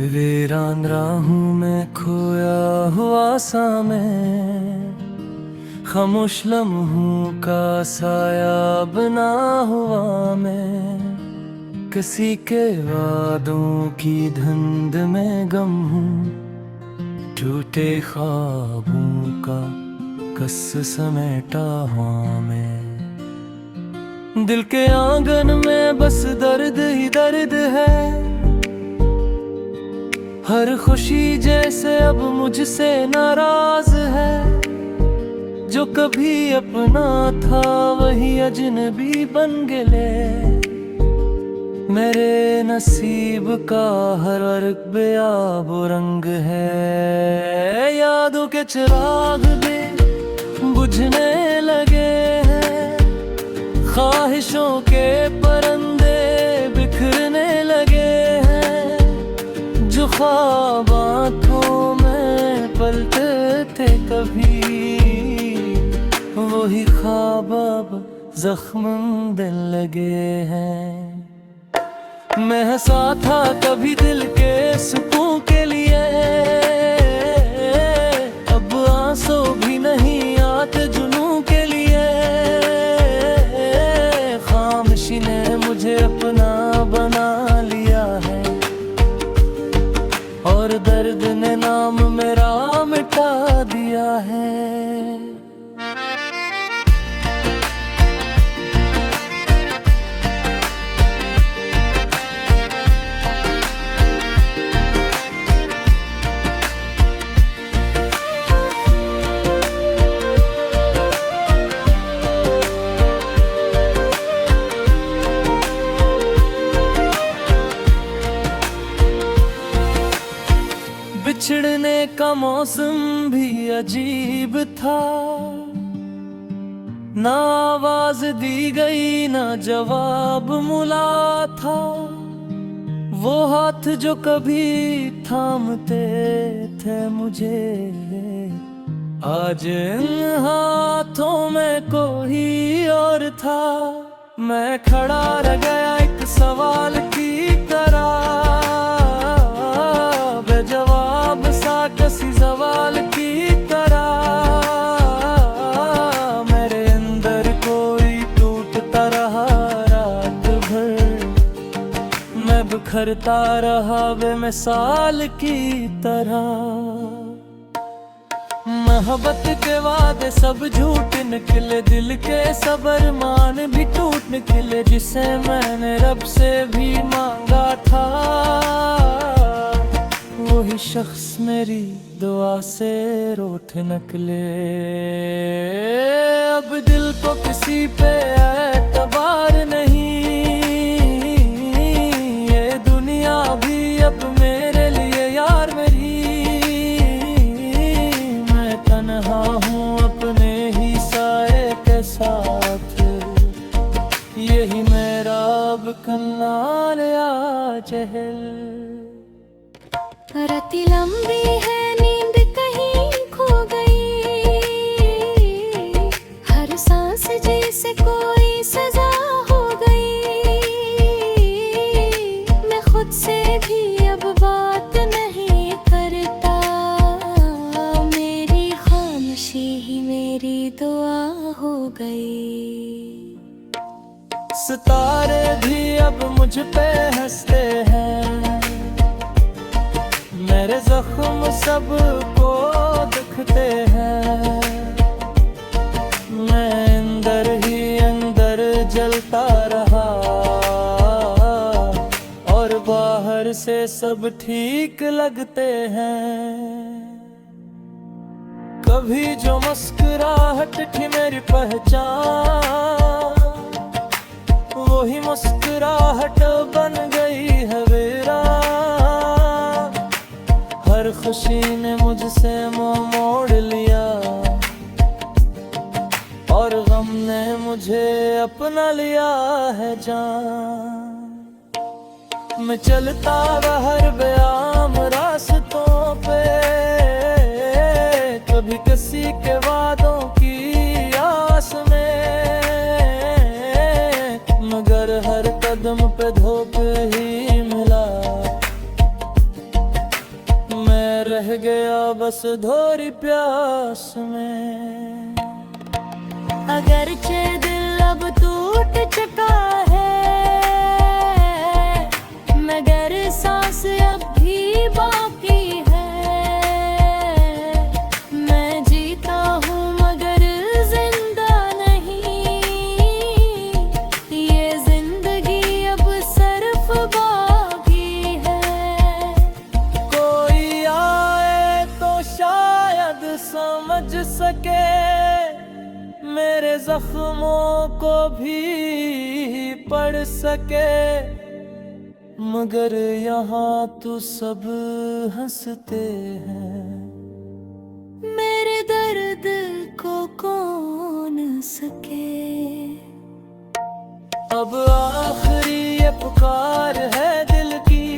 वीरान राहूं मैं खोया हुआ सा मैं, खामोश लम्हों का साया बना हुआ मैं। किसी के वादों की धुंध में गम हूँ, टूटे ख्वाबों का कस समेटा हुआ मैं। दिल के आंगन में बस दर्द ही दर्द है, हर खुशी जैसे अब मुझसे नाराज है। जो कभी अपना था वही अजनबी बन गए। मेरे नसीब का हर वर्ग बेआब रंग है। यादों के चिराग भी बुझने लगे हैं, ख्वाहिशों के परंदे बिखरने लगे हैं। जो ख्वाब आँखों में पलते थे कभी, वही ख्वाब अब जख्म दिल लगे हैं। मैं हंसा था कभी दिल के सुकून के लिए, अब आंसू भी नहीं आते जुनून के लिए। खामोशी ने मुझे अपना बना लिया है, और दर्द ने नाम मेरा मिटा दिया है। बिछड़ने का मौसम भी अजीब था, ना आवाज दी गई ना जवाब मुला था। वो हाथ जो कभी थामते थे मुझे, आज इन हाथों में कोई और था। मैं खड़ा रह गया एक सवाल की तरह, बेजवाब सा किसी सवाल की तरह। मेरे अंदर कोई टूटता रहा रात भर, मैं बिखरता रहा बेमिसाल की तरह। मोहब्बत के वादे सब झूठ निकले, दिल के सब अरमान भी टूट निकले। जिसे मैंने रब से भी मांगा था, वही शख्स मेरी दुआ से रूठ निकले। अब दिल को किसी पे एतबार नहीं, ये दुनिया भी अब मेरे लिए यार मेरी। मैं तन्हा हूँ अपने ही साए के साथ, यही मेरा अब कन्नाल या चहल। राती लंबी है नींद कहीं खो गई, हर सांस जैसे कोई सजा हो गई। मैं खुद से भी अब बात नहीं करता, मेरी खामोशी ही मेरी दुआ हो गई। सितारे भी अब मुझ पे हंसते हैं, मेरे जख्म सबको दिखते हैं। मैं अंदर ही अंदर जलता रहा, और बाहर से सब ठीक लगते हैं। कभी जो मुस्कुराहट थी मेरी पहचान, वही मुस्कुराहट बन गई है वीरान। हर खुशी ने मुझसे मुंह मोड़ लिया, और गम ने मुझे अपना लिया है जान। मैं चलता रहा हर बेआम रास्तों पे, कभी किसी के वादों की आस में, मगर हर कदम पे धोखे ही मिला। घोरी प्यास में। अगरचे दिल अब टूट चुका है, मगर सांस अब भी बाकी है। मैं जीता हूँ मगर जिंदा नहीं, ये जिंदगी अब सिर्फ बाकी है। कोई आए तो शायद समझ सके मेरे जख्मों को भी पढ़ सके, मगर यहाँ तो सब हंसते हैं। मेरे दर्द को कौन सके। अब आखिरी ये पुकार है दिल की,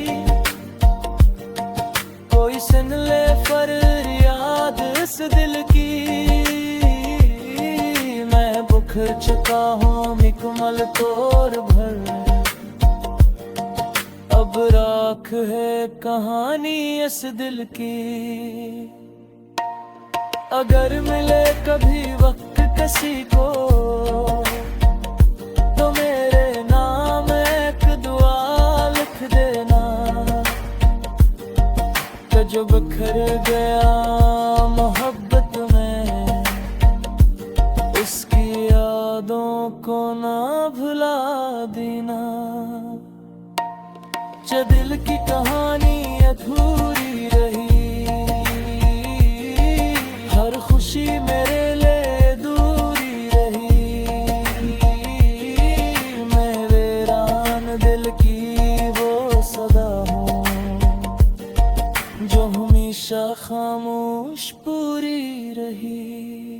कोई सुन ले फरियाद इस दिल की। मैं बुखर चुका हूँ मिकमल तोड़ भर, अब राख है कहानी इस दिल की। अगर मिले कभी वक्त किसी को तो मेरे नाम एक दुआ लिख देना, कि जो बिखर गया मोहब्बत में उसकी यादों को ना भुला देना। जो दिल की कहानी अधूरी रही, हर खुशी मेरे लिए दूरी रही। मैं वीरान दिल की वो सदा हूँ जो हमेशा खामोश पूरी रही।